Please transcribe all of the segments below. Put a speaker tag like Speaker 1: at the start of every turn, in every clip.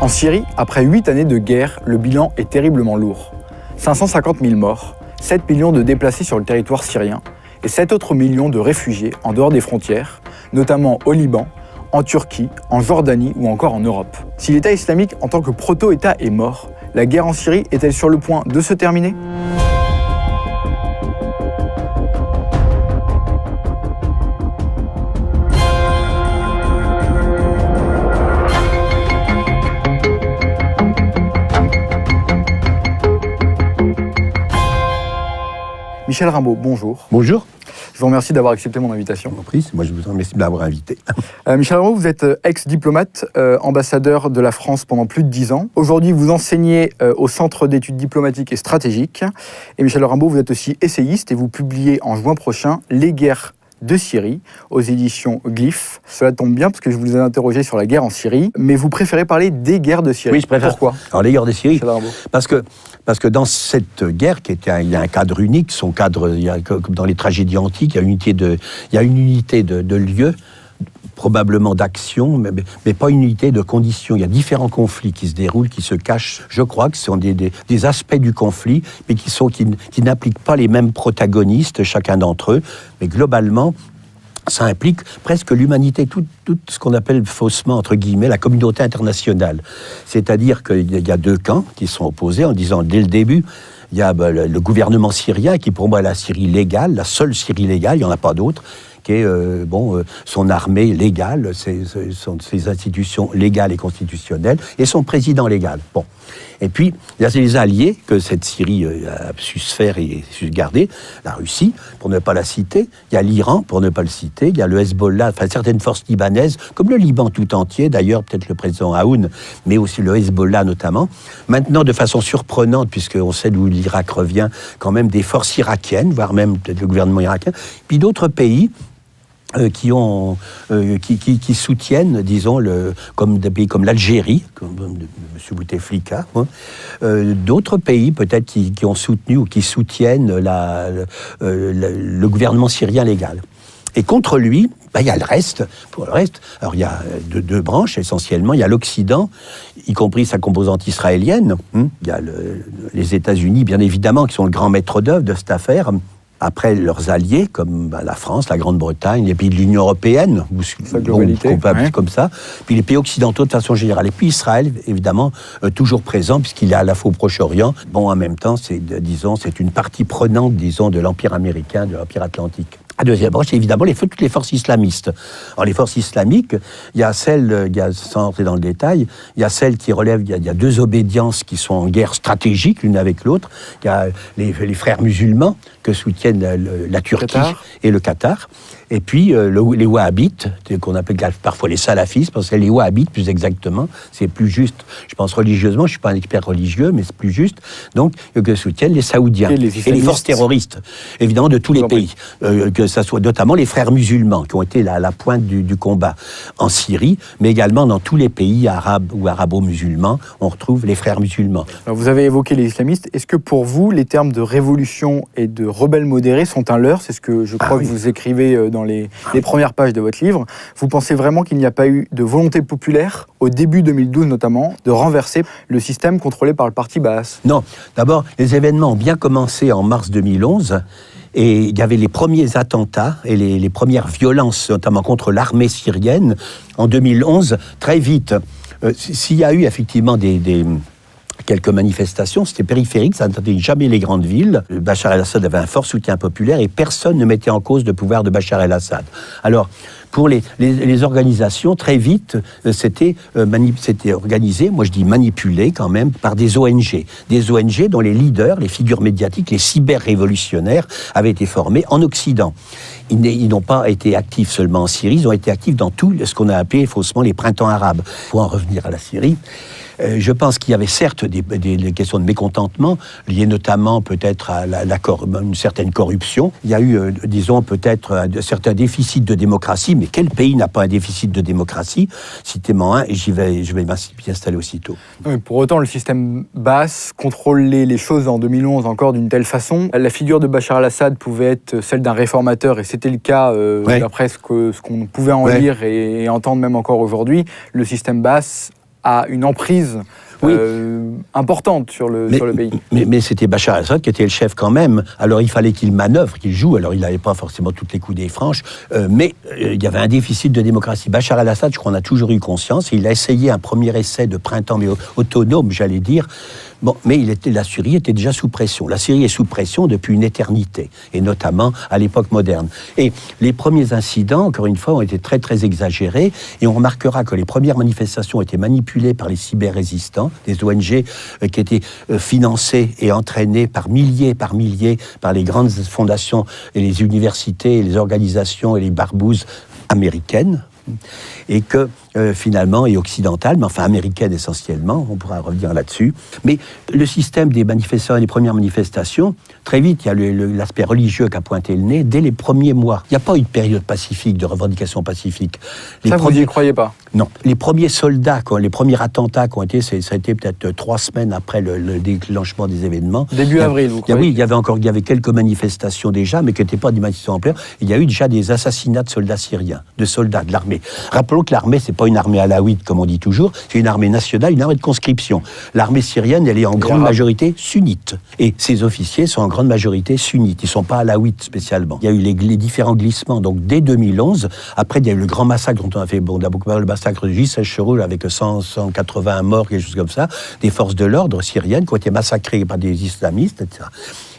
Speaker 1: En Syrie, après 8 années de guerre, le bilan est terriblement lourd. 550 000 morts, 7 millions de déplacés sur le territoire syrien et 7 autres millions de réfugiés en dehors des frontières, notamment au Liban, en Turquie, en Jordanie ou encore en Europe. Si l'État islamique en tant que proto-État est mort, la guerre en Syrie est-elle sur le point de se terminer ? Michel Rimbaud, bonjour.
Speaker 2: Bonjour.
Speaker 1: Je vous remercie d'avoir accepté mon invitation.
Speaker 2: Je vous en prie, moi je vous remercie de m'avoir invité.
Speaker 1: Michel Rimbaud, vous êtes ex-diplomate, ambassadeur de la France pendant plus de 10 ans. Aujourd'hui, vous enseignez au Centre d'études diplomatiques et stratégiques. Et Michel Rimbaud, vous êtes aussi essayiste et vous publiez en juin prochain « Les guerres de Syrie » aux éditions Glyph. Cela tombe bien parce que je vous ai interrogé sur la guerre en Syrie, mais vous préférez parler des guerres de Syrie.
Speaker 2: Oui, je préfère.
Speaker 1: Pourquoi ?
Speaker 2: Alors les guerres de Syrie,
Speaker 1: Michel Rimbaud.
Speaker 2: parce que dans cette guerre, il y a un cadre unique, son cadre, comme dans les tragédies antiques, il y a une unité de lieu, probablement d'action, mais pas une unité de conditions. Il y a différents conflits qui se déroulent, qui se cachent. Je crois que ce sont des aspects du conflit, mais qui n'impliquent pas les mêmes protagonistes, chacun d'entre eux. Mais globalement, ça implique presque l'humanité, tout ce qu'on appelle faussement, entre guillemets, la communauté internationale. C'est-à-dire qu'il y a deux camps qui sont opposés en disant, dès le début, il y a le gouvernement syrien, qui pour moi est la Syrie légale, la seule Syrie légale, il n'y en a pas d'autre, qui est son armée légale, ses institutions légales et constitutionnelles, et son président légal. Bon. Et puis, il y a les alliés que cette Syrie a su se faire et su garder, la Russie, pour ne pas la citer, il y a l'Iran, pour ne pas le citer, il y a le Hezbollah, enfin certaines forces libanaises, comme le Liban tout entier, d'ailleurs peut-être le président Aoun, mais aussi le Hezbollah notamment. Maintenant, de façon surprenante, puisqu'on sait d'où l'Irak revient, quand même des forces irakiennes, voire même peut-être le gouvernement irakien, puis d'autres pays, qui soutiennent, disons, comme des pays comme l'Algérie, comme M. Bouteflika, d'autres pays peut-être qui ont soutenu ou qui soutiennent le gouvernement syrien légal. Et contre lui, il y a le reste. Pour le reste, alors il y a deux branches essentiellement. Il y a l'Occident, y compris sa composante israélienne. Il y a les États-Unis, bien évidemment, qui sont le grand maître d'œuvre de cette affaire. Après, leurs alliés, comme la France, la Grande-Bretagne, les pays de l'Union européenne, comme ça, puis les pays occidentaux de façon générale. Et puis Israël, évidemment, toujours présent, puisqu'il est à la fois au Proche-Orient. Bon, en même temps, c'est une partie prenante, disons, de l'Empire américain, de l'Empire atlantique. La deuxième branche, c'est évidemment toutes les forces islamistes. Alors, les forces islamiques, il y a sans entrer dans le détail, il y a celles qui relèvent, il y a deux obédiences qui sont en guerre stratégique l'une avec l'autre. Il y a les frères musulmans que soutiennent la Turquie et le Qatar. Et puis les wahhabites, qu'on appelle parfois les salafistes, parce que les wahhabites, plus exactement, c'est plus juste, je pense religieusement, je ne suis pas un expert religieux, mais c'est plus juste, donc que soutiennent les Saoudiens et les forces terroristes, évidemment de tous les pays, que ça soit notamment les frères musulmans, qui ont été à la pointe du combat en Syrie, mais également dans tous les pays arabes ou arabo-musulmans, on retrouve les frères musulmans.
Speaker 1: Alors vous avez évoqué les islamistes, est-ce que pour vous, les termes de révolution et de rebelles modérés sont un leurre ? C'est ce que je crois que vous écrivez dans les premières pages de votre livre. Vous pensez vraiment qu'il n'y a pas eu de volonté populaire, au début 2012 notamment, de renverser le système contrôlé par le parti Baas ?
Speaker 2: Non. D'abord, les événements ont bien commencé en mars 2011. Et il y avait les premiers attentats et les premières violences, notamment contre l'armée syrienne, en 2011, très vite. S'il y a eu effectivement quelques manifestations, c'était périphérique, ça n'atteindait jamais les grandes villes. Bachar el-Assad avait un fort soutien populaire et personne ne mettait en cause le pouvoir de Bachar el-Assad. Alors, pour les organisations, très vite, c'était organisé, moi je dis manipulé quand même, par des ONG. Des ONG dont les leaders, les figures médiatiques, les cyber-révolutionnaires avaient été formés en Occident. Ils n'ont pas été actifs seulement en Syrie, ils ont été actifs dans tout ce qu'on a appelé faussement les printemps arabes. Pour en revenir à la Syrie, je pense qu'il y avait certes des questions de mécontentement, liées notamment peut-être à une certaine corruption. Il y a eu, disons, peut-être certains déficits de démocratie, mais quel pays n'a pas un déficit de démocratie ? Citez-moi un, et je vais m'y installer aussitôt.
Speaker 1: Oui, pour autant, le système Baas contrôlait les choses en 2011 encore d'une telle façon. La figure de Bachar el-Assad pouvait être celle d'un réformateur, et c'était le cas d'après ce qu'on pouvait en lire et entendre même encore aujourd'hui. Le système Baas a une emprise importante sur le pays.
Speaker 2: Mais c'était Bachar al-Assad qui était le chef quand même. Alors il fallait qu'il manœuvre, qu'il joue. Alors il n'avait pas forcément toutes les coudées franches, mais il y avait un déficit de démocratie. Bachar al-Assad, je crois qu'on a toujours eu conscience. Il a essayé un premier essai de printemps, mais autonome, j'allais dire. Bon, mais la Syrie était déjà sous pression. La Syrie est sous pression depuis une éternité, et notamment à l'époque moderne. Et les premiers incidents, encore une fois, ont été très, très exagérés, et on remarquera que les premières manifestations ont été manipulées par les cyber-résistants, des ONG qui étaient financées et entraînées par milliers par les grandes fondations et les universités, et les organisations et les barbouzes américaines, et que finalement, et occidentale, mais enfin américaine essentiellement, on pourra revenir là-dessus. Mais le système des manifestants et des premières manifestations, très vite, il y a l'aspect religieux qui a pointé le nez dès les premiers mois. Il n'y a pas eu de période pacifique, de revendication pacifique.
Speaker 1: Vous n'y croyez pas?
Speaker 2: Non. Les premiers soldats, les premiers attentats qui ont été, ça a été peut-être 3 semaines après le déclenchement des événements.
Speaker 1: Début avril, vous croyez?
Speaker 2: Oui, il y avait quelques manifestations déjà, mais qui n'étaient pas des manifestations ampleurs. Il y a eu déjà des assassinats de soldats syriens, de soldats de l'armée. Rappelons que l'armée, c'est pas une armée alaouite, comme on dit toujours, c'est une armée nationale, une armée de conscription. L'armée syrienne, elle est en grande majorité sunnite. Et ses officiers sont en grande majorité sunnites. Ils ne sont pas alaouites spécialement. Il y a eu les différents glissements. Donc, dès 2011, après, il y a eu le grand massacre dont on a fait, on a beaucoup parlé, le massacre de Jisr-e-Shuroul avec 180 morts, quelque chose comme ça, des forces de l'ordre syriennes qui ont été massacrées par des islamistes, etc.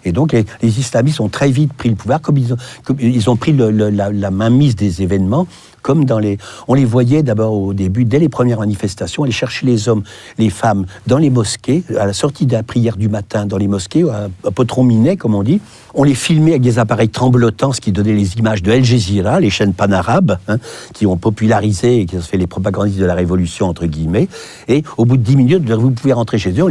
Speaker 2: Et donc, les islamistes ont très vite pris le pouvoir, comme ils ont pris la mainmise des événements, comme on les voyait d'abord au début, dès les premières manifestations, aller chercher les hommes, les femmes dans les mosquées, à la sortie de la prière du matin dans les mosquées, à potron minet, comme on dit. On les filmait avec des appareils tremblotants, ce qui donnait les images de Al Jazeera, les chaînes panarabes, qui ont popularisé et qui ont fait les propagandistes de la révolution, entre guillemets. Et au bout de 10 minutes, vous pouvez rentrer chez eux, on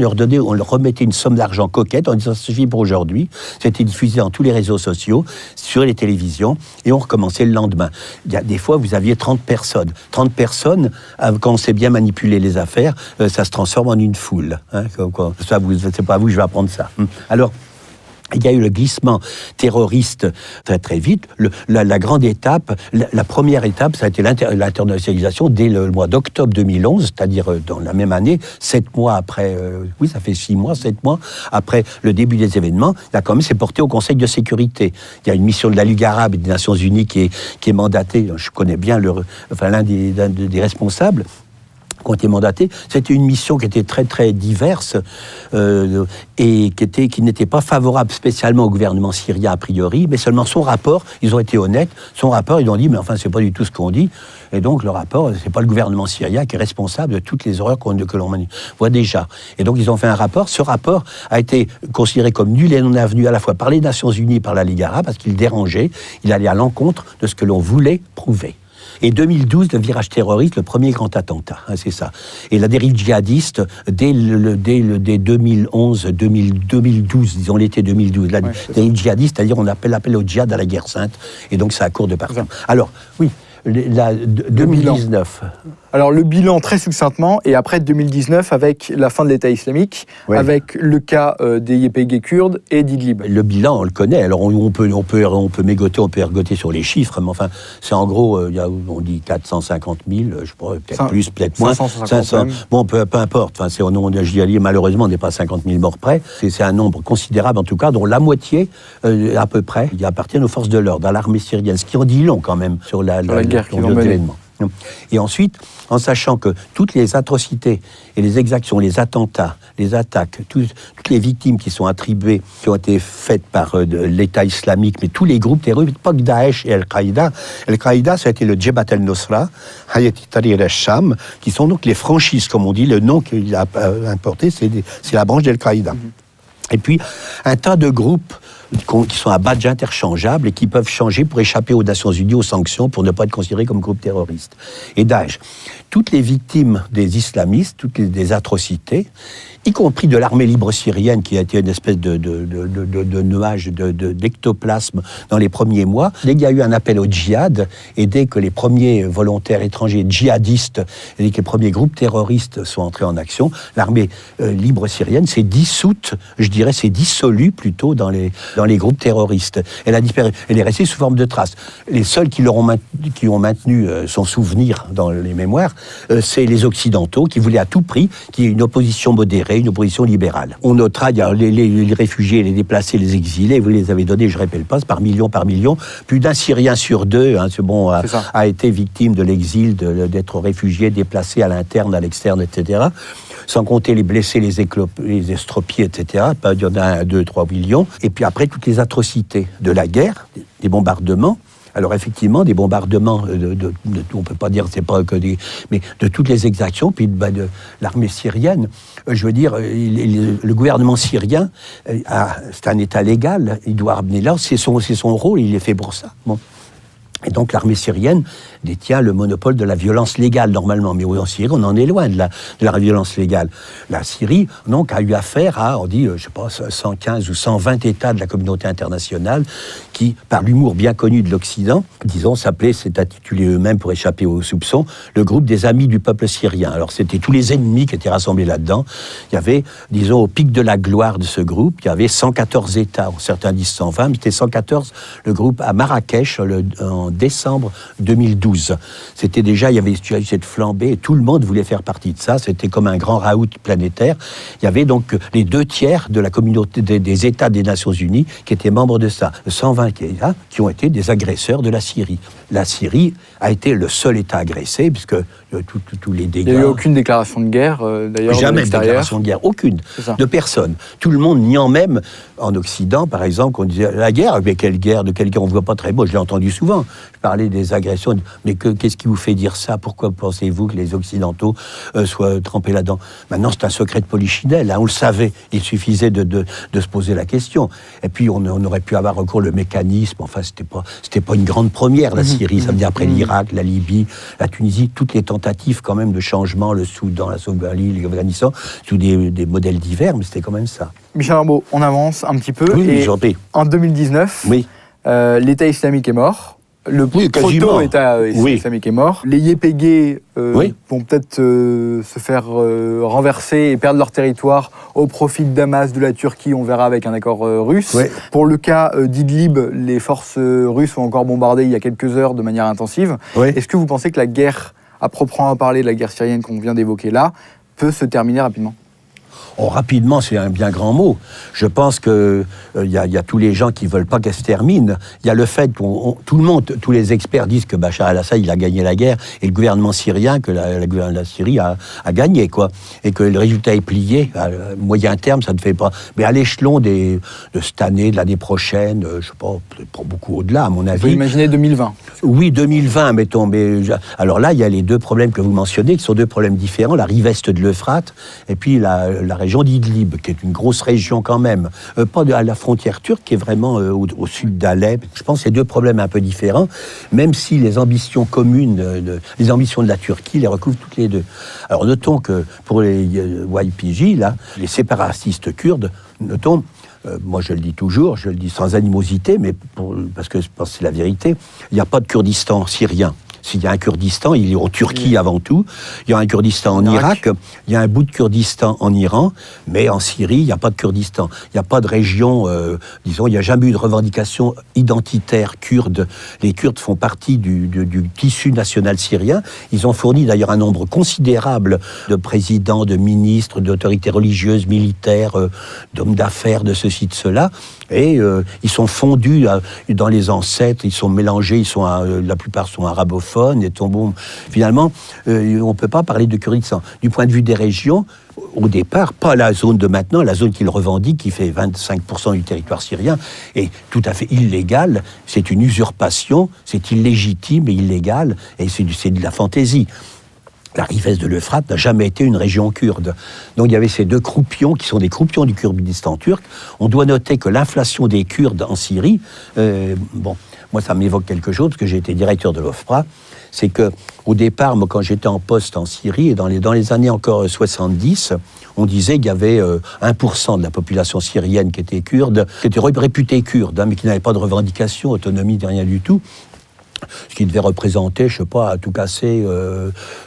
Speaker 2: leur remettait une somme d'argent coquette en disant « ça suffit pour aujourd'hui ». C'était diffusé dans tous les réseaux sociaux, sur les télévisions, et on recommençait le lendemain. Des fois, vous aviez 30 personnes. 30 personnes, quand on sait bien manipuler les affaires, ça se transforme en une foule. Ça, c'est pas à vous, je vais apprendre ça. Alors, il y a eu le glissement terroriste très très vite. La grande étape, la première étape, ça a été l'internationalisation dès le mois d'octobre 2011, c'est-à-dire dans la même année, 7 mois après, ça fait 7 mois après le début des événements, là quand même c'est porté au Conseil de sécurité. Il y a une mission de la Ligue arabe et des Nations unies qui est mandatée, je connais bien l'un des responsables, qui ont été mandatés. C'était une mission qui était très très diverse et qui n'était pas favorable spécialement au gouvernement syrien a priori, mais seulement son rapport, ils ont été honnêtes, son rapport, ils ont dit mais enfin c'est pas du tout ce qu'on dit, et donc le rapport, c'est pas le gouvernement syrien qui est responsable de toutes les horreurs que l'on voit déjà. Et donc ils ont fait un rapport, ce rapport a été considéré comme nul et non avenu à la fois par les Nations unies et par la Ligue arabe, parce qu'il dérangeait, il allait à l'encontre de ce que l'on voulait prouver. Et 2012, le virage terroriste, le premier grand attentat, c'est ça. Et la dérive djihadiste, dès 2011, 2012, disons l'été 2012, la dérive djihadiste, c'est-à-dire on appelle l'appel au djihad à la guerre sainte, et donc ça accourt de partout. Alors, oui, 2019...
Speaker 1: Alors le bilan très succinctement, et après 2019 avec la fin de l'État islamique, avec le cas des YPG kurdes et d'Idlib.
Speaker 2: Le bilan, on le connaît. Alors on peut mégoter, on peut ergoter sur les chiffres, mais enfin c'est en gros, on dit 450 000, je crois, peut-être plus, peut-être moins. 500. Bon, peu importe. Enfin, j'y allais, malheureusement, on n'est pas à 50 000 morts près. C'est un nombre considérable en tout cas, dont la moitié à peu près, qui appartiennent aux forces de l'ordre, à l'armée syrienne, ce qui en dit long quand même sur la
Speaker 1: guerre qu'ils ont menée.
Speaker 2: Et ensuite, en sachant que toutes les atrocités et les exactions, les attentats, les attaques, toutes les victimes qui sont attribuées, qui ont été faites par l'État islamique, mais tous les groupes terroristes, pas que Daesh et Al-Qaïda. Al-Qaïda, ça a été le Jabhat al-Nusra, Hayat al-Tahrir al-Sham, qui sont donc les franchises, comme on dit. Le nom qu'il a importé, c'est la branche d'Al-Qaïda. Et puis, un tas de groupes qui sont à badge interchangeable et qui peuvent changer pour échapper aux Nations Unies, aux sanctions, pour ne pas être considérés comme groupe terroriste. Et Daesh, toutes les victimes des islamistes, des atrocités, y compris de l'armée libre syrienne, qui a été une espèce de nuage d'ectoplasme dans les premiers mois. Dès qu'il y a eu un appel au djihad, et dès que les premiers volontaires étrangers djihadistes, et dès que les premiers groupes terroristes sont entrés en action, l'armée libre syrienne s'est dissoute, je dirais, s'est dissolue plutôt dans dans les groupes terroristes. Elle a disparu. Elle est restée sous forme de traces. Les seuls qui ont maintenu son souvenir dans les mémoires, c'est les Occidentaux qui voulaient à tout prix qu'il y ait une opposition modérée, une opposition libérale. On notera, il y a les réfugiés, les déplacés, les exilés, vous les avez donnés, je ne répète pas, par million. Plus d'un Syrien sur deux a été victime de l'exil, d'être réfugié, déplacé à l'interne, à l'externe, etc. Sans compter les blessés, les estropiés, etc. Il y en a 1, 2, 3 millions. Et puis après, toutes les atrocités de la guerre, des bombardements. Alors effectivement, des bombardements, on ne peut pas dire c'est pas que des... mais de toutes les exactions, puis de l'armée syrienne. Je veux dire, le gouvernement syrien, c'est un État légal, il doit ramener là, c'est son rôle, il est fait pour ça. Bon. Et donc l'armée syrienne détient le monopole de la violence légale normalement, mais en Syrie on en est loin de la violence légale. La Syrie donc a eu affaire à, on dit, je sais pas, 115 ou 120 États de la communauté internationale qui, par l'humour bien connu de l'Occident, disons, s'est intitulé eux-mêmes pour échapper aux soupçons, le groupe des amis du peuple syrien. Alors c'était tous les ennemis qui étaient rassemblés là-dedans. Il y avait, disons, au pic de la gloire de ce groupe, il y avait 114 États, certains disent 120, mais c'était 114, le groupe à Marrakech en décembre 2012. C'était déjà, il y avait eu cette flambée, et tout le monde voulait faire partie de ça, c'était comme un grand raout planétaire. Il y avait donc les 2/3 de la communauté des États des Nations Unies qui étaient membres de ça, 120 États qui ont été des agresseurs de la Syrie. La Syrie a été le seul État agressé, puisque tous les dégâts...
Speaker 1: Il n'y a eu aucune déclaration de guerre, d'ailleurs,
Speaker 2: jamais de déclaration de guerre, aucune, de personne. Tout le monde niant même, en Occident, par exemple, qu'on disait la guerre, mais quelle guerre, de quelle guerre, on ne voit pas très beau, je l'ai entendu souvent. Je parlais des agressions, mais qu'est-ce qui vous fait dire ça? Pourquoi pensez-vous que les Occidentaux soient trempés là-dedans? Maintenant, c'est un secret de polichinelle, hein, on le savait, il suffisait de se poser la question. Et puis, on aurait pu avoir recours au mécanisme, enfin, c'était pas une grande première, la Syrie, ça veut dire après l'Irak, la Libye, la Tunisie, toutes les tentatives quand même de changement, le Soudan, la Somalie, l'Afghanistan, sous des modèles divers, mais c'était quand même ça.
Speaker 1: Michel Rimbaud, on avance un petit peu.
Speaker 2: Oui,
Speaker 1: et en 2019, l'État islamique est mort. Le proto-État islamique est mort. Les Yépegués vont peut-être se faire renverser et perdre leur territoire au profit de Damas, de la Turquie, on verra avec un accord russe. Pour le cas d'Idlib, les forces russes ont encore bombardé il y a quelques heures de manière intensive. Est-ce que vous pensez que la guerre, à proprement parler, la guerre syrienne qu'on vient d'évoquer là, peut se terminer rapidement?
Speaker 2: Rapidement, c'est un bien grand mot. Je pense qu'il y a tous les gens qui ne veulent pas qu'elle se termine. Il y a le fait tous les experts disent que Bachar el-Assad, il a gagné la guerre, et le gouvernement syrien, que la Syrie a gagné, quoi. Et que le résultat est plié. À moyen terme, ça ne fait pas. Mais à l'échelon de cette année, de l'année prochaine, je ne sais pas, peut-être pas beaucoup au-delà, à mon avis.
Speaker 1: Vous pouvez imaginer 2020.
Speaker 2: Oui, 2020, mettons. Mais alors là, il y a les deux problèmes que vous mentionnez, qui sont deux problèmes différents. La rive est de l'Euphrate, et puis la région d'Idlib, qui est une grosse région quand même, pas à la frontière turque, qui est vraiment au sud d'Alep. Je pense que c'est deux problèmes un peu différents, même si les ambitions communes, les ambitions de la Turquie les recouvrent toutes les deux. Alors notons que pour les YPG, là, les séparatistes kurdes, notons, moi je le dis toujours, je le dis sans animosité, mais parce que je pense que c'est la vérité, il n'y a pas de Kurdistan syrien. S'il y a un Kurdistan, il est en Turquie avant tout. Il y a un Kurdistan en Irak. Il y a un bout de Kurdistan en Iran. Mais en Syrie, il n'y a pas de Kurdistan. Il n'y a pas de région, disons, il n'y a jamais eu de revendication identitaire kurde. Les Kurdes font partie du tissu national syrien. Ils ont fourni d'ailleurs un nombre considérable de présidents, de ministres, d'autorités religieuses, militaires, d'hommes d'affaires, de ceci, de cela. Et ils sont fondus dans les ancêtres, ils sont mélangés, la plupart sont arabophones. Et finalement, on ne peut pas parler de Kurdistan. Du point de vue des régions, au départ, pas la zone de maintenant, la zone qu'ils revendiquent, qui fait 25% du territoire syrien, est tout à fait illégale. C'est une usurpation, c'est illégitime et illégal, et c'est de la fantaisie. La rive est de l'Euphrate n'a jamais été une région kurde. Donc il y avait ces deux croupions qui sont des croupions du Kurdistan turc. On doit noter que l'inflation des Kurdes en Syrie, moi ça m'évoque quelque chose, parce que j'ai été directeur de l'OFPRA, c'est qu'au départ, moi quand j'étais en poste en Syrie, et dans les années encore 70, on disait qu'il y avait 1% de la population syrienne qui était kurde, qui était réputée kurde, mais qui n'avait pas de revendication, autonomie, rien du tout. ce qui devait représenter, je ne sais pas, à tout casser,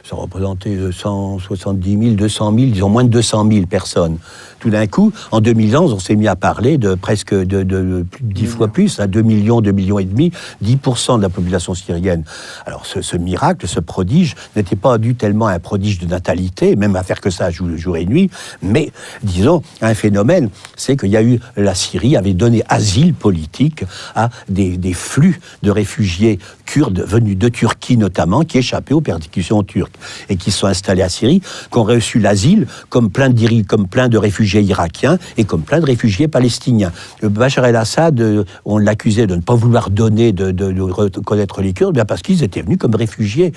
Speaker 2: ça représentait 170 000, 200 000, disons moins de 200 000 personnes. Tout d'un coup, en 2011, on s'est mis à parler de presque de 10 fois plus, à 2 millions, 2 millions et demi, 10% de la population syrienne. Alors ce miracle, ce prodige, n'était pas dû tellement à un prodige de natalité, même à faire que ça jour et nuit, mais, disons, un phénomène, c'est qu'il y a eu, la Syrie avait donné asile politique à des flux de réfugiés kurdes venus de Turquie notamment, qui échappaient aux persécutions turques et qui se sont installés à Syrie, qui ont reçu l'asile comme plein de réfugiés irakiens et comme plein de réfugiés palestiniens. Bachar el-Assad, on l'accusait de ne pas vouloir donner, de reconnaître les Kurdes, bien parce qu'ils étaient venus comme réfugiés.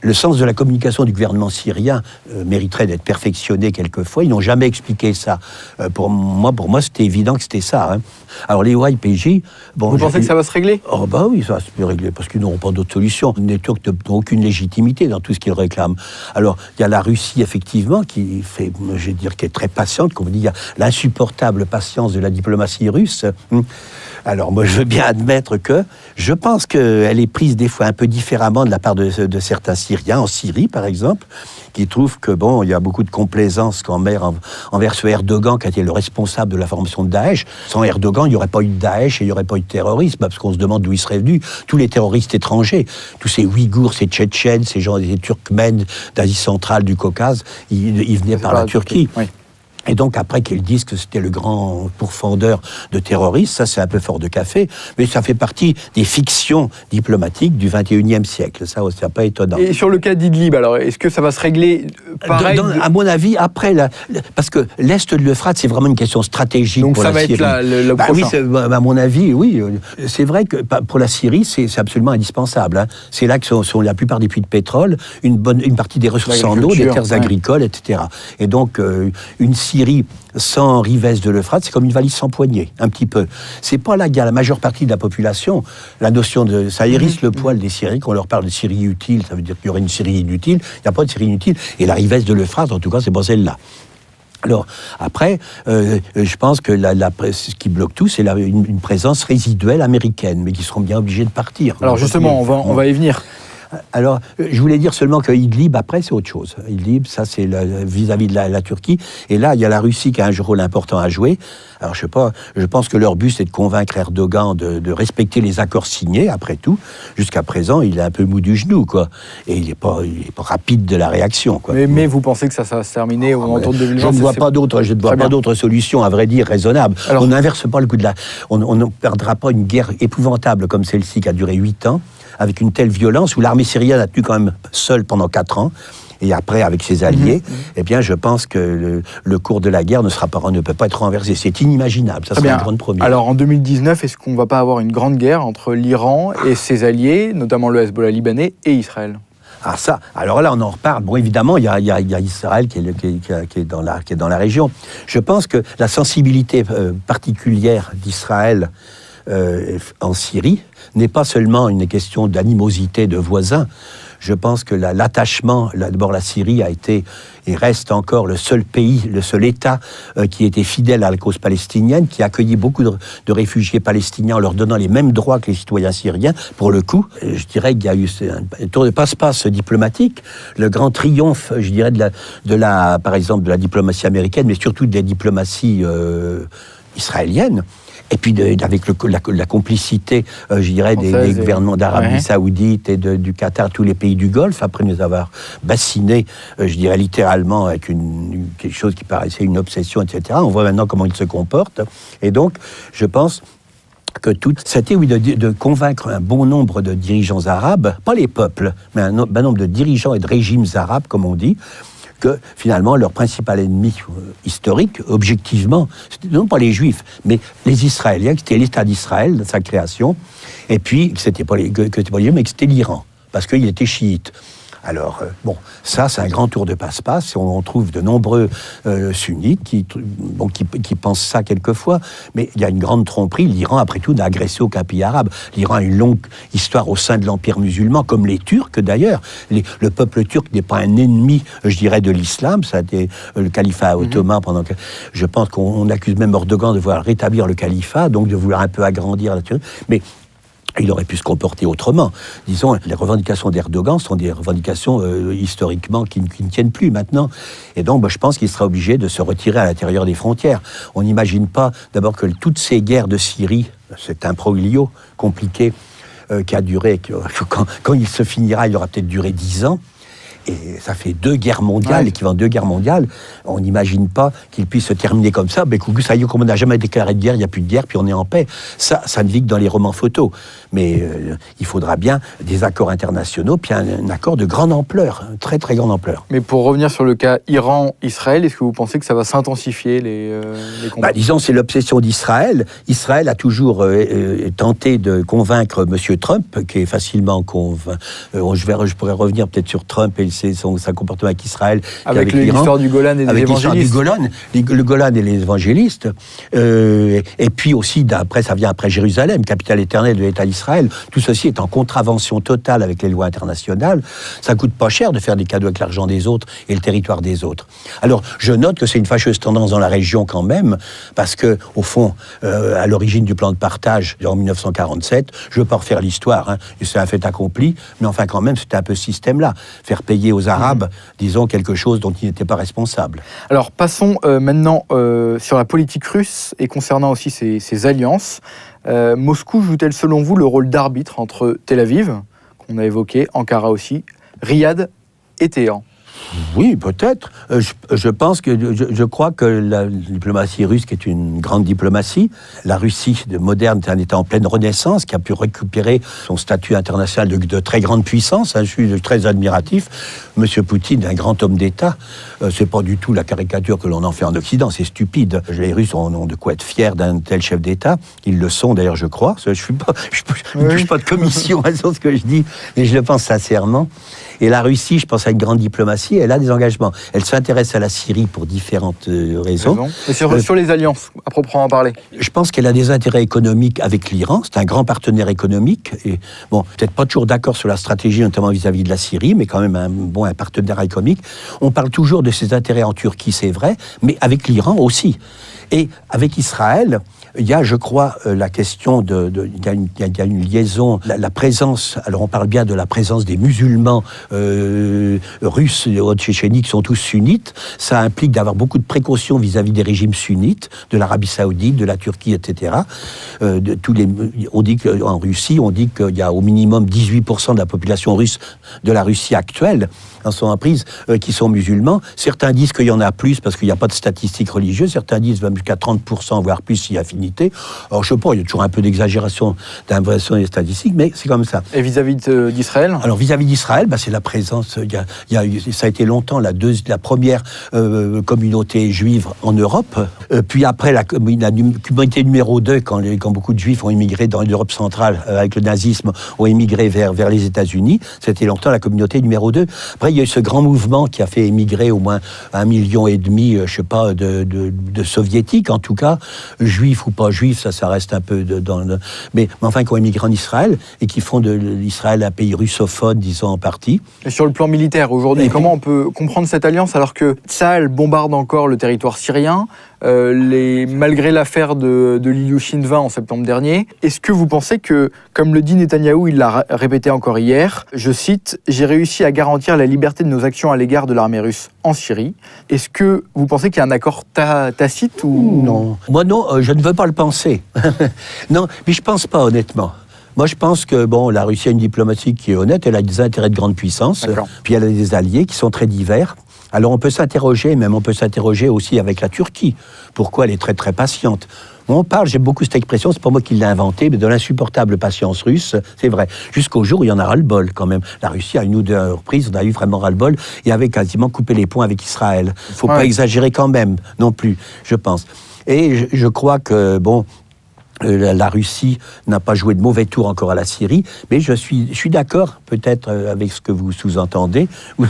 Speaker 2: Le sens de la communication du gouvernement syrien mériterait d'être perfectionné quelquefois. Ils n'ont jamais expliqué ça. Pour moi, c'était évident que c'était ça. Hein. Alors les YPJ... Bon,
Speaker 1: vous pensez que ça va se régler ?
Speaker 2: Oh bah oui, ça va se régler, parce qu'ils n'auront pas d'autre solution. Les Turcs n'ont aucune légitimité dans tout ce qu'ils réclament. Alors, il y a la Russie, effectivement, qui fait, je vais dire, qui est très patiente. Comme on dit, il y a l'insupportable patience de la diplomatie russe. Alors, moi, je veux bien admettre que je pense qu'elle est prise des fois un peu différemment de la part de certains Syriens, en Syrie, par exemple, qui trouvent que, bon, il y a beaucoup de complaisance envers ce Erdogan, qui a été le responsable de la formation de Daesh. Sans Erdogan, il n'y aurait pas eu de Daesh et il n'y aurait pas eu de terrorisme, parce qu'on se demande d'où ils seraient venus. Tous les terroristes étrangers, tous ces Ouïghours, ces Tchétchènes, ces gens, des Turkmènes d'Asie centrale, du Caucase, ils venaient par la Turquie. Oui. Et donc, après qu'ils disent que c'était le grand pourfendeur de terroristes, ça, c'est un peu fort de café, mais ça fait partie des fictions diplomatiques du XXIe siècle. Ça, c'est pas étonnant.
Speaker 1: Et sur le cas d'Idlib, alors, est-ce que ça va se régler pareil
Speaker 2: à mon avis, après, parce que l'Est de l'Euphrate, c'est vraiment une question stratégique
Speaker 1: donc
Speaker 2: pour la Syrie.
Speaker 1: Donc, ça va être le prochain.
Speaker 2: Oui, à mon avis, oui. C'est vrai que pour la Syrie, c'est absolument indispensable. Hein. C'est là que sont la plupart des puits de pétrole, une partie des ressources en eau, des terres agricoles, etc. Et donc, une Syrie sans rivesse de l'Euphrate, c'est comme une valise sans poignée, un petit peu. C'est pas là qu'il y a la majeure partie de la population. La notion de... Ça hérisse le poil des Syriens. Quand on leur parle de Syrie utile, ça veut dire qu'il y aurait une Syrie inutile. Il n'y a pas de Syrie inutile. Et la rivesse de l'Euphrate, en tout cas, c'est pas celle-là. Alors, après, je pense que ce qui bloque tout, c'est une présence résiduelle américaine, mais qui seront bien obligés de partir.
Speaker 1: Alors justement, on va y venir.
Speaker 2: Alors, je voulais dire seulement que Idlib, après, c'est autre chose. Idlib, ça, c'est vis-à-vis de la Turquie. Et là, il y a la Russie qui a un rôle important à jouer. Alors, je sais pas, je pense que leur but, c'est de convaincre Erdogan de respecter les accords signés, après tout. Jusqu'à présent, il est un peu mou du genou, quoi. Et il est pas rapide de la réaction, quoi.
Speaker 1: Mais vous pensez que ça va se terminer au entour de 2020 ?
Speaker 2: Je ne vois pas d'autres solutions, à vrai dire, raisonnables. Alors, on n'inverse pas le coup de on ne perdra pas une guerre épouvantable comme celle-ci qui a duré 8 ans, avec une telle violence, où l'armée syrienne a tenu quand même seule pendant 4 ans, et après avec ses alliés, eh bien je pense que le cours de la guerre ne peut pas être renversé. C'est inimaginable, ça serait une grande première.
Speaker 1: Alors en 2019, est-ce qu'on ne va pas avoir une grande guerre entre l'Iran et ses alliés, notamment le Hezbollah libanais et Israël ?
Speaker 2: Ah ça, alors là on en reparle. Bon, évidemment, il y a Israël qui est dans la région. Je pense que la sensibilité particulière d'Israël en Syrie n'est pas seulement une question d'animosité de voisins. Je pense que l'attachement, d'abord la Syrie a été et reste encore le seul pays, le seul État qui était fidèle à la cause palestinienne, qui a accueilli beaucoup de réfugiés palestiniens en leur donnant les mêmes droits que les citoyens syriens. Pour le coup, je dirais qu'il y a eu un tour de passe-passe diplomatique, le grand triomphe, je dirais, par exemple, de la diplomatie américaine, mais surtout de la diplomatie israélienne. Et puis avec la complicité, je dirais, des gouvernements d'Arabie Saoudite et du Qatar, tous les pays du Golfe, après nous avoir bassinés, je dirais littéralement, avec quelque chose qui paraissait une obsession, etc. On voit maintenant comment ils se comportent. Et donc, je pense que c'était de convaincre un bon nombre de dirigeants arabes, pas les peuples, mais un bon nombre de dirigeants et de régimes arabes, comme on dit, que finalement leur principal ennemi historique, objectivement, c'était non pas les Juifs, mais les Israéliens, qui étaient l'État d'Israël, de sa création, et puis que c'était pas les Juifs, mais que c'était l'Iran, parce qu'il était chiite. Alors, bon, ça, c'est un grand tour de passe-passe. On trouve de nombreux sunnites qui pensent ça quelquefois, mais il y a une grande tromperie. L'Iran, après tout, n'a agressé aucun pays arabe. L'Iran a une longue histoire au sein de l'Empire musulman, comme les Turcs d'ailleurs. Le peuple turc n'est pas un ennemi, je dirais, de l'islam. Ça a été le califat ottoman pendant que... Je pense qu'on accuse même Erdogan de vouloir rétablir le califat, donc de vouloir un peu agrandir la Turquie. Mais Il aurait pu se comporter autrement. Disons, les revendications d'Erdogan sont des revendications historiquement qui ne tiennent plus maintenant. Et donc, je pense qu'il sera obligé de se retirer à l'intérieur des frontières. On n'imagine pas, d'abord, que toutes ces guerres de Syrie, cet imbroglio compliqué qui a duré, quand il se finira, il aura peut-être duré 10 ans. Et ça fait 2 guerres mondiales, l'équivalent de 2 guerres mondiales. On n'imagine pas qu'il puisse se terminer comme ça. Mais coucou, ça y est, comme on n'a jamais déclaré de guerre, il n'y a plus de guerre, puis on est en paix. Ça ne vit que dans les romans photos. Mais il faudra bien des accords internationaux, puis un accord de grande ampleur, très très grande ampleur.
Speaker 1: Mais pour revenir sur le cas Iran-Israël, est-ce que vous pensez que ça va s'intensifier les combats ?
Speaker 2: Disons, c'est l'obsession d'Israël. Israël a toujours tenté de convaincre M. Trump, qui est facilement convaincu. Je pourrais revenir peut-être sur Trump et sa comportement avec Israël.
Speaker 1: Avec l'histoire du Golan et des évangélistes.
Speaker 2: Le Golan et les évangélistes. Et puis aussi, ça vient après Jérusalem, capitale éternelle de l'État d'Israël. Tout ceci est en contravention totale avec les lois internationales. Ça coûte pas cher de faire des cadeaux avec l'argent des autres et le territoire des autres. Alors, je note que c'est une fâcheuse tendance dans la région quand même, parce que, au fond, à l'origine du plan de partage en 1947, je ne veux pas refaire l'histoire, c'est un fait accompli, mais enfin quand même, c'était un peu ce système-là. Faire payer aux Arabes, disons, quelque chose dont ils n'étaient pas responsables.
Speaker 1: Alors, passons maintenant sur la politique russe et concernant aussi ses alliances. Moscou joue-t-elle, selon vous, le rôle d'arbitre entre Tel Aviv, qu'on a évoqué, Ankara aussi, Riyad et Téhéran ?
Speaker 2: Oui, peut-être. Je crois que la diplomatie russe, qui est une grande diplomatie, la Russie moderne est un État en pleine renaissance, qui a pu récupérer son statut international de très grande puissance. Je suis très admiratif. Monsieur Poutine, un grand homme d'État, c'est pas du tout la caricature que l'on en fait en Occident, c'est stupide. Les Russes ont de quoi être fiers d'un tel chef d'État. Ils le sont d'ailleurs, je crois. Je ne touche pas de commission sur ce que je dis, mais je le pense sincèrement. Et la Russie, je pense à une grande diplomatie, elle a des engagements. Elle s'intéresse à la Syrie pour différentes raisons.
Speaker 1: Et sur les alliances, à proprement parler.
Speaker 2: Je pense qu'elle a des intérêts économiques avec l'Iran. C'est un grand partenaire économique. Et bon, peut-être pas toujours d'accord sur la stratégie, notamment vis-à-vis de la Syrie, mais quand même un partenaire économique. On parle toujours de ses intérêts en Turquie, c'est vrai, mais avec l'Iran aussi. Et avec Israël, il y a, je crois, la question il y a une liaison, la présence, alors on parle bien de la présence des musulmans russes et tchétchénies qui sont tous sunnites. Ça implique d'avoir beaucoup de précautions vis-à-vis des régimes sunnites, de l'Arabie Saoudite, de la Turquie, etc. On dit qu'en Russie, on dit qu'il y a au minimum 18% de la population russe de la Russie actuelle en son emprise, qui sont musulmans. Certains disent qu'il y en a plus parce qu'il n'y a pas de statistiques religieuses. Certains disent même jusqu'à 30%, voire plus, s'il y a affinité. Alors, je ne sais pas, il y a toujours un peu d'exagération, d'inversion des statistiques, mais c'est comme ça.
Speaker 1: Et vis-à-vis d'Israël ?
Speaker 2: Alors, vis-à-vis d'Israël, c'est la présence. Ça a été longtemps la première communauté juive en Europe. Puis après, la communauté numéro 2, quand beaucoup de juifs ont immigré dans l'Europe centrale avec le nazisme, ont immigré vers les États-Unis. C'était longtemps la communauté numéro 2. Après, il y a eu ce grand mouvement qui a fait émigrer au moins 1,5 million, je sais pas, de soviétiques, en tout cas, juifs ou pas juifs, ça reste un peu mais enfin, qui ont émigré en Israël et qui font de l'Israël un pays russophone, disons en partie.
Speaker 1: Et sur le plan militaire, aujourd'hui, comment on peut comprendre cette alliance alors que Tsahal bombarde encore le territoire syrien, malgré l'affaire de l'Ilyushin 20 en septembre dernier? Est-ce que vous pensez que, comme le dit Netanyahou, il l'a répété encore hier, je cite, « J'ai réussi à garantir la liberté de nos actions à l'égard de l'armée russe en Syrie ». Est-ce que vous pensez qu'il y a un accord tacite ou...
Speaker 2: Non. Moi non, je ne veux pas le penser. Non, mais je ne pense pas honnêtement. Moi, je pense que la Russie a une diplomatie qui est honnête, elle a des intérêts de grande puissance, puis elle a des alliés qui sont très divers. Alors on peut s'interroger aussi avec la Turquie. Pourquoi elle est très très patiente? On parle, j'aime beaucoup cette expression, c'est pas moi qui l'ai inventée, mais de l'insupportable patience russe, c'est vrai. Jusqu'au jour où il y en a ras-le-bol quand même. La Russie, à une ou deux reprises, on a eu vraiment ras-le-bol et avait quasiment coupé les ponts avec Israël. Il ne faut pas exagérer quand même, non plus, je pense. Et je crois que, la Russie n'a pas joué de mauvais tour encore à la Syrie, mais je suis d'accord peut-être avec ce que vous sous-entendez, ou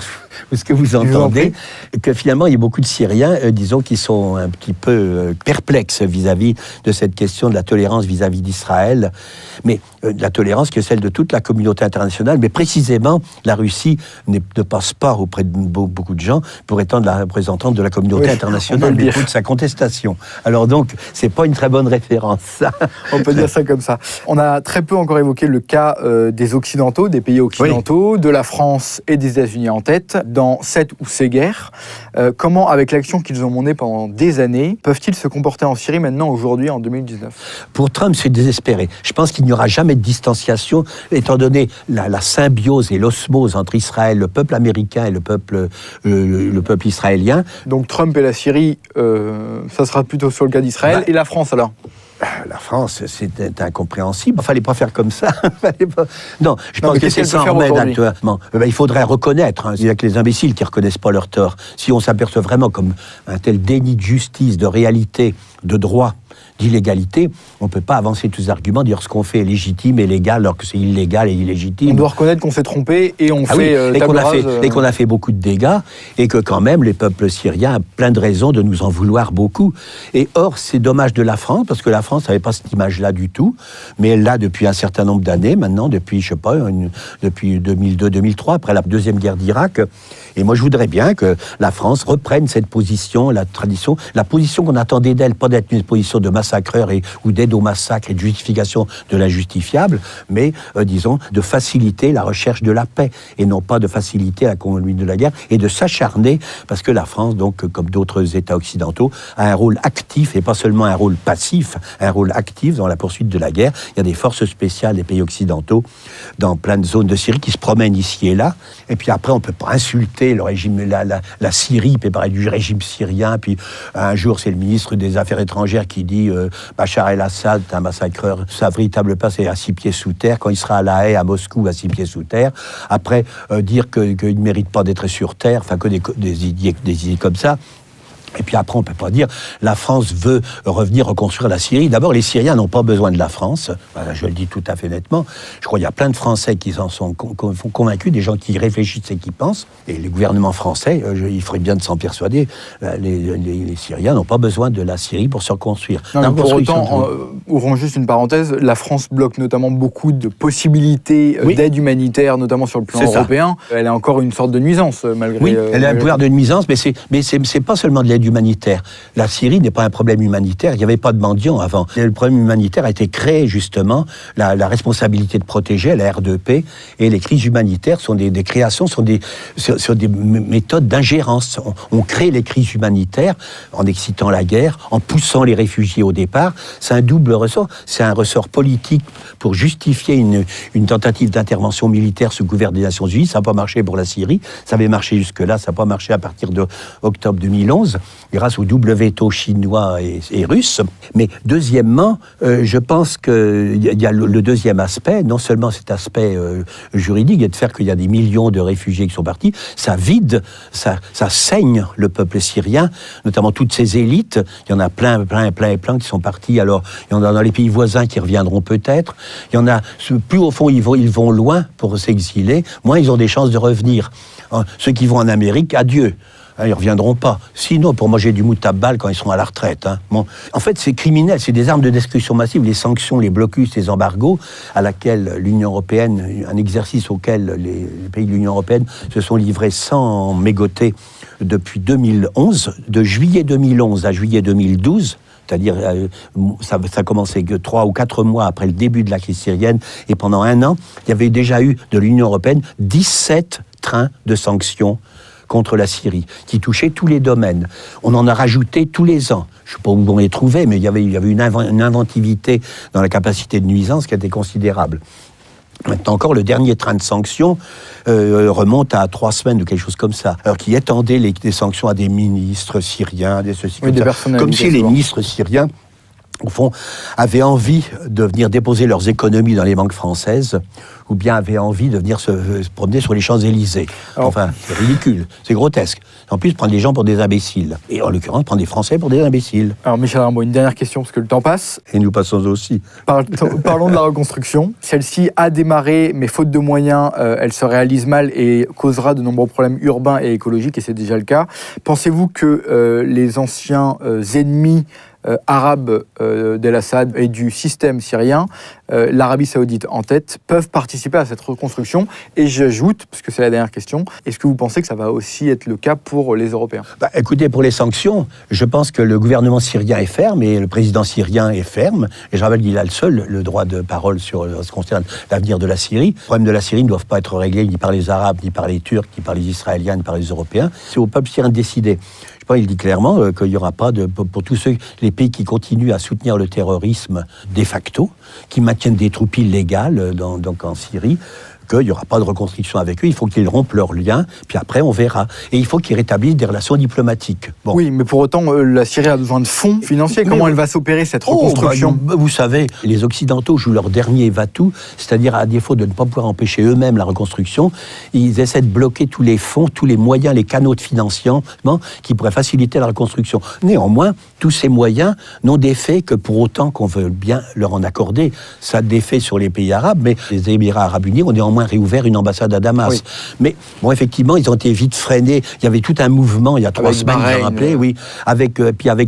Speaker 2: ce que vous entendez, que finalement il y a beaucoup de Syriens, disons, qui sont un petit peu perplexes vis-à-vis de cette question de la tolérance vis-à-vis d'Israël, mais de la tolérance qui est celle de toute la communauté internationale, mais précisément la Russie ne passe pas auprès de beaucoup de gens pour étant la représentante de la communauté internationale, mais de sa contestation. Alors donc, c'est pas une très bonne référence, ça.
Speaker 1: On peut dire ça comme ça. On a très peu encore évoqué le cas des Occidentaux, des pays occidentaux, de la France et des États-Unis en tête, dans cette ou ces guerres. Comment, avec l'action qu'ils ont menée pendant des années, peuvent-ils se comporter en Syrie maintenant, aujourd'hui, en 2019 ?
Speaker 2: Pour Trump, c'est désespéré. Je pense qu'il n'y aura jamais de distanciation, étant donné la symbiose et l'osmose entre Israël, le peuple américain et le peuple israélien.
Speaker 1: Donc Trump et la Syrie, ça sera plutôt sur le cas d'Israël. Et la France, alors ?
Speaker 2: La France, c'est incompréhensible. Il ne fallait pas faire comme ça. Non, je pense que c'est ça en remède actuellement. Il faudrait reconnaître. Il n'y a que les imbéciles qui ne reconnaissent pas leur tort. Si on s'aperçoit vraiment comme un tel déni de justice, de réalité, de droit, d'illégalité, on ne peut pas avancer tous les arguments, dire ce qu'on fait est légitime et légal alors que c'est illégal et illégitime.
Speaker 1: On doit reconnaître qu'on s'est trompé et on fait table rase.
Speaker 2: Et qu'on a fait beaucoup de dégâts et que quand même les peuples syriens ont plein de raisons de nous en vouloir beaucoup. Et or, c'est dommage de la France, parce que la France n'avait pas cette image-là du tout, mais elle l'a depuis un certain nombre d'années maintenant, depuis, je sais pas, depuis 2002-2003, après la deuxième guerre d'Irak. Et moi, je voudrais bien que la France reprenne cette position, la tradition, la position qu'on attendait d'elle, pas d'être une position de massacreur ou d'aide au massacre et de justification de l'injustifiable, mais, disons, de faciliter la recherche de la paix, et non pas de faciliter la conduite de la guerre, et de s'acharner, parce que la France, donc, comme d'autres États occidentaux, a un rôle actif, et pas seulement un rôle passif, un rôle actif dans la poursuite de la guerre. Il y a des forces spéciales des pays occidentaux, dans plein de zones de Syrie, qui se promènent ici et là, et puis après, on ne peut pas insulter le régime, la Syrie, peut parler du régime syrien, puis un jour, c'est le ministre des Affaires étrangères qui dit Bachar el-Assad, un massacreur, sa véritable place est à 6 pieds sous terre, quand il sera à La Haye, à Moscou, à 6 pieds sous terre. Après, dire qu'il ne mérite pas d'être sur terre, enfin que des idées comme ça. Et puis après, on ne peut pas dire la France veut revenir reconstruire la Syrie. D'abord, les Syriens n'ont pas besoin de la France. Voilà, je le dis tout à fait nettement. Je crois qu'il y a plein de Français qui en sont convaincus, des gens qui réfléchissent et qui pensent. Et les gouvernements français, il ferait bien de s'en persuader. Les Syriens n'ont pas besoin de la Syrie pour se reconstruire.
Speaker 1: Non, pour autant, ouvrons juste une parenthèse, la France bloque notamment beaucoup de possibilités d'aide humanitaire, notamment sur le plan européen. Elle a encore une sorte de nuisance, malgré...
Speaker 2: Oui, elle a un pouvoir de nuisance, mais c'est pas seulement de l'aide humanitaire. La Syrie n'est pas un problème humanitaire, il n'y avait pas de mendiants avant. Le problème humanitaire a été créé justement, la responsabilité de protéger, la R2P, et les crises humanitaires sont des créations, sont des méthodes d'ingérence. On crée les crises humanitaires en excitant la guerre, en poussant les réfugiés au départ. C'est un double ressort. C'est un ressort politique pour justifier une tentative d'intervention militaire sous couvert des Nations Unies. Ça n'a pas marché pour la Syrie, ça avait marché jusque-là, ça n'a pas marché à partir d'octobre 2011. Grâce au double veto chinois et russe. Mais deuxièmement, je pense qu'il y a le deuxième aspect, non seulement cet aspect juridique, et de faire qu'il y a des millions de réfugiés qui sont partis, ça vide, ça saigne le peuple syrien, notamment toutes ces élites. Il y en a plein qui sont partis. Alors, il y en a dans les pays voisins qui reviendront peut-être. Il y en a, plus au fond, ils vont loin pour s'exiler, moins ils ont des chances de revenir. Ceux qui vont en Amérique, adieu. Ils ne reviendront pas. Sinon, pour manger du moutab-bal quand ils seront à la retraite. Bon. En fait, c'est criminel, c'est des armes de destruction massive. Les sanctions, les blocus, les embargos, à laquelle l'Union européenne, un exercice auquel les pays de l'Union européenne se sont livrés sans mégoter depuis 2011, de juillet 2011 à juillet 2012, c'est-à-dire ça a commencé que 3 ou 4 mois après le début de la crise syrienne, et pendant un an, il y avait déjà eu de l'Union européenne 17 trains de sanctions contre la Syrie, qui touchait tous les domaines. On en a rajouté tous les ans. Je ne sais pas où on les trouvait, mais il y avait une inventivité dans la capacité de nuisance qui était considérable. Maintenant encore, le dernier train de sanctions remonte à 3 semaines ou quelque chose comme ça. Alors qui étendait les sanctions à des ministres syriens, des ceci, comme ça. Comme si les ministres syriens, au fond, avaient envie de venir déposer leurs économies dans les banques françaises, ou bien avaient envie de venir se promener sur les Champs-Élysées. Enfin, c'est ridicule, c'est grotesque. En plus, prendre les gens pour des imbéciles. Et en l'occurrence, prendre des Français pour des imbéciles.
Speaker 1: Alors, Michel Rimbaud, une dernière question, parce que le temps passe.
Speaker 2: Et nous passons aussi.
Speaker 1: Parlons de la reconstruction. Celle-ci a démarré, mais faute de moyens, elle se réalise mal et causera de nombreux problèmes urbains et écologiques, et c'est déjà le cas. Pensez-vous que les anciens ennemis arabes d'El-Assad et du système syrien, l'Arabie Saoudite en tête, peuvent participer à cette reconstruction. Et j'ajoute, parce que c'est la dernière question, est-ce que vous pensez que ça va aussi être le cas pour les Européens ?
Speaker 2: Écoutez, pour les sanctions, je pense que le gouvernement syrien est ferme et le président syrien est ferme. Et je rappelle qu'il a le droit de parole sur ce qui concerne l'avenir de la Syrie. Le problème de la Syrie ne doit pas être réglé ni par les Arabes, ni par les Turcs, ni par les Israéliens, ni par les Européens. C'est au peuple syrien de décider. Je pense qu'il dit clairement qu'il n'y aura pas pour tous les pays qui continuent à soutenir le terrorisme de facto, qui maintiennent des troupes illégales donc en Syrie, qu'il n'y aura pas de reconstruction avec eux. Il faut qu'ils rompent leurs liens, puis après on verra. Et il faut qu'ils rétablissent des relations diplomatiques. Bon.
Speaker 1: Oui, mais pour autant, la Syrie a besoin de fonds financiers. Comment elle va s'opérer, cette reconstruction ?
Speaker 2: Vous savez, les Occidentaux jouent leur dernier va-tout, c'est-à-dire à défaut de ne pas pouvoir empêcher eux-mêmes la reconstruction, ils essaient de bloquer tous les fonds, tous les moyens, les canaux de financement qui pourraient faciliter la reconstruction. Néanmoins, tous ces moyens n'ont d'effet que pour autant qu'on veut bien leur en accorder. Ça a d'effet sur les pays arabes, mais les Émirats arabes unis ont néanmoins réouvert une ambassade à Damas. Oui. Mais bon, effectivement, ils ont été vite freinés. Il y avait tout un mouvement il y a 3 semaines, je me rappelais, oui, avec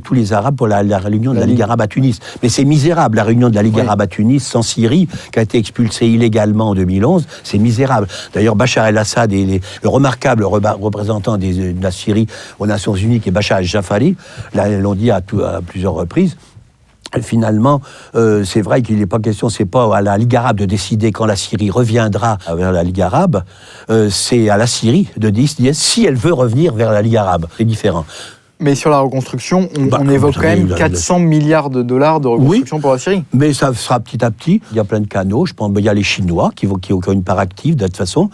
Speaker 2: tous les Arabes pour la réunion de la Ligue arabe à Tunis. Mais c'est misérable, la réunion de la Ligue arabe à Tunis sans Syrie, qui a été expulsée illégalement en 2011, c'est misérable. D'ailleurs, Bachar el-Assad et le remarquable représentant de la Syrie aux Nations Unies, qui est Bachar el-Jafari, l'ont dit à plusieurs reprises. Finalement, c'est vrai qu'il n'est pas question, c'est pas à la Ligue arabe de décider quand la Syrie reviendra vers la Ligue arabe, c'est à la Syrie de décider si elle veut revenir vers la Ligue arabe. C'est différent.
Speaker 1: Mais sur la reconstruction, on évoque quand même 400 milliards de dollars de reconstruction pour la Syrie.
Speaker 2: Mais ça sera petit à petit. Il y a plein de canaux. Je pense il y a les Chinois qui ont une part active de toute façon.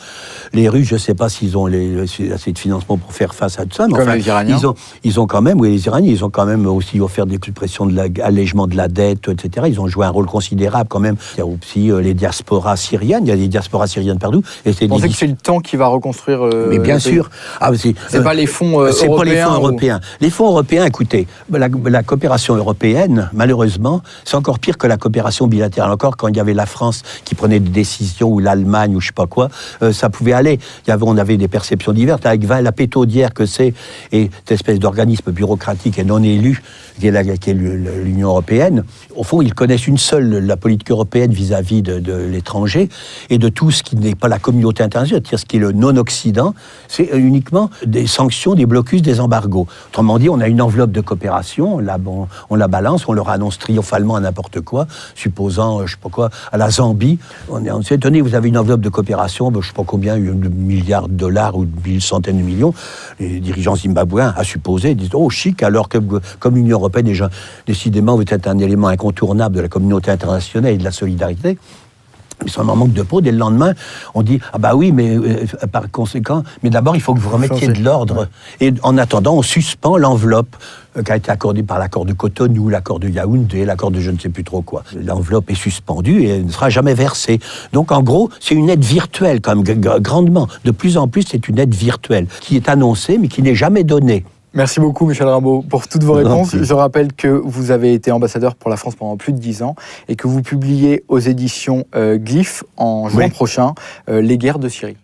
Speaker 2: Les Russes, je ne sais pas s'ils ont assez de financement pour faire face à tout ça. Mais
Speaker 1: comme les Iraniens.
Speaker 2: Ils ont quand même, oui, les Iraniens, ils ont quand même aussi offert des pressions de l'allègement de la dette, etc. Ils ont joué un rôle considérable quand même. Il y a aussi les diasporas syriennes. Il y a des diasporas syriennes partout.
Speaker 1: Vous pensez que c'est le temps qui va reconstruire
Speaker 2: mais bien sûr.
Speaker 1: C'est pas les fonds européens.
Speaker 2: C'est pas les fonds européens. Les fonds européens, écoutez, la coopération européenne, malheureusement, c'est encore pire que la coopération bilatérale. Encore quand il y avait la France qui prenait des décisions, ou l'Allemagne, ou je sais pas quoi, ça pouvait aller. On avait des perceptions diverses. Avec la pétaudière que c'est, et cette espèce d'organisme bureaucratique et non élu, qui est l'Union européenne, au fond, ils connaissent une seule, la politique européenne vis-à-vis de l'étranger, et de tout ce qui n'est pas la communauté internationale, c'est-à-dire ce qui est le non-Occident, c'est uniquement des sanctions, des blocus, des embargos. Autrement dit, on a une enveloppe de coopération, on la balance, on leur annonce triomphalement à n'importe quoi, supposant, je sais pas quoi, à la Zambie, on s'est étonné, vous avez une enveloppe de coopération, je sais pas combien, de milliards de dollars ou de centaines de millions, les dirigeants zimbabwéens, à supposer, disent, oh chic, alors que comme l'Union européenne, déjà, décidément, vous êtes un élément incontournable de la communauté internationale et de la solidarité. Ils sont en manque de peau. Dès le lendemain, on dit « Ah bah oui, mais par conséquent, mais d'abord, il faut que vous remettiez de l'ordre. » Et en attendant, on suspend l'enveloppe qui a été accordée par l'accord de Cotonou, l'accord de Yaoundé, l'accord de je ne sais plus trop quoi. L'enveloppe est suspendue et elle ne sera jamais versée. Donc en gros, c'est une aide virtuelle, quand même, grandement. De plus en plus, c'est une aide virtuelle qui est annoncée, mais qui n'est jamais donnée.
Speaker 1: Merci beaucoup, Michel Rimbaud, pour toutes vos réponses. Je rappelle que vous avez été ambassadeur pour la France pendant plus de 10 ans et que vous publiez aux éditions Glyph en juin prochain Les guerres de Syrie.